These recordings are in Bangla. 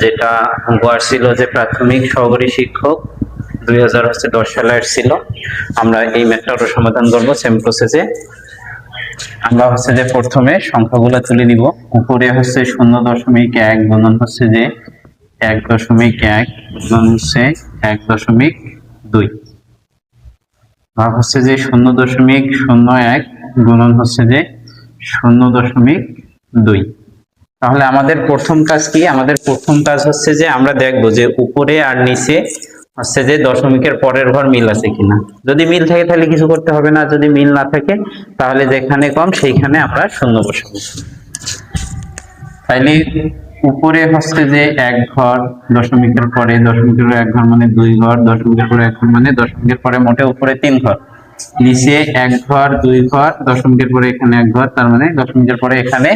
যেটা গোয়ার ছিল যে প্রাথমিক সহকারী শিক্ষক 2010 সালে ছিল। আমরা এই ম্যাথটারও সমাধান করব সেম প্রসেসে। আমরা হচ্ছে যে প্রথমে সংখ্যাগুলো তুলে নিব। উপরে হচ্ছে 0.1 গুণন হচ্ছে যে 1.1 গুণন হচ্ছে 1.2, ভাগ হচ্ছে যে 0.01 গুণন হচ্ছে যে 0.2। তাহলে আমাদের প্রথম কাজ কি? আমাদের প্রথম কাজ হচ্ছে যে আমরা দেখব যে উপরে আর নিচে হচ্ছে যে দশমিকের পরের ঘর মিল আছে কিনা। যদি মিল থাকে তাহলে কিছু করতে হবে না, যদি মিল না থাকে তাহলে যেখানে কম সেইখানে আমরা শূন্য বসাবো। তাইলে উপরে হচ্ছে যে এক ঘর, দশমিকের পরে দশমিকের এক ঘর মানে 2 ঘর, দশমিকের পরে এক ঘর মানে দশমিকের পরে মোটে উপরে 3 ঘর, নিচে এক ঘর 2 ঘর, দশমিকের পরে এখানে এক ঘর, তার মানে দশমিকের পরে এখানে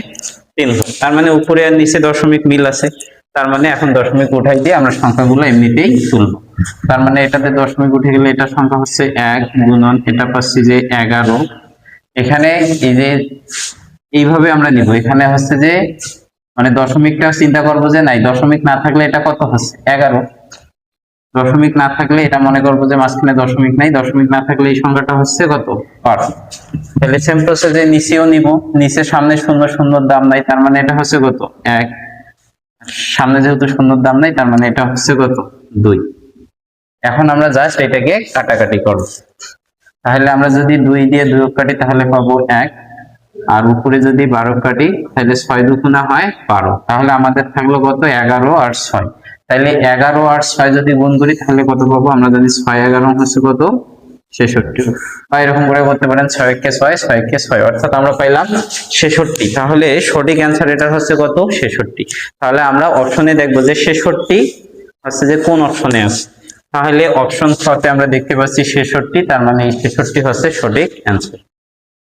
3 ঘর। তার মানে উপরে আর নিচে দশমিক মিল আছে। তার মানে এখন দশমিক উঠাই দিয়ে আমরা সংখ্যাগুলো এমনিতেই তুলবো। তার মানে এটাতে দশমিক উঠে গেলে এটা সংখ্যা হচ্ছে 1 গুণন এটা পাচ্ছি যে 11। এখানে এই যে এইভাবে আমরা নিব, এখানে হচ্ছে যে মানে দশমিকটা চিন্তা করবো যে নাই, দশমিক না থাকলে এটা কত হচ্ছে 11। দশমিক না থাকলে এটা মনে করবো যে মাঝখানে দশমিক নাই, দশমিক না থাকলে এই সংখ্যাটা হচ্ছে কত 5। তাহলে সেম প্রসেসে নিচেও নিব, নিচে সামনে শূন্য শূন্যর দাম নাই, তার মানে এটা হচ্ছে কত 1, সামনে যেহেতু শূন্যর দাম নাই তার মানে এটা হচ্ছে কত 2। এখন আমরা জাস্ট এটাকে কাটাকাটি করব। তাহলে আমরা যদি 2 দিয়ে 2 কাটি তাহলে পাবো 1, আর উপরে যদি 12 কাটি তাহলে 6 দুগুণা হয় 12। তাহলে আমাদের থাকলো কত 11 আর 6। তাহলে 11 আর 6 যদি গুণ করি তাহলে কত পাবো? আমরা জানি 6 11 হচ্ছে কত 66। বা এরকম করে করতে পারেন 6 কে 6 6 কে 6, অর্থাৎ আমরা পাইলাম 66। তাহলে সঠিক অ্যান্সার এটা হচ্ছে কত 66। তাহলে আমরা অপশনে দেখবো যে 66 হচ্ছে যে কোন অপশনে আছে। তাহলে অপশন 6 তে আমরা দেখতে পাচ্ছি 66, তার মানে এই 66 হচ্ছে সঠিক অ্যান্সার।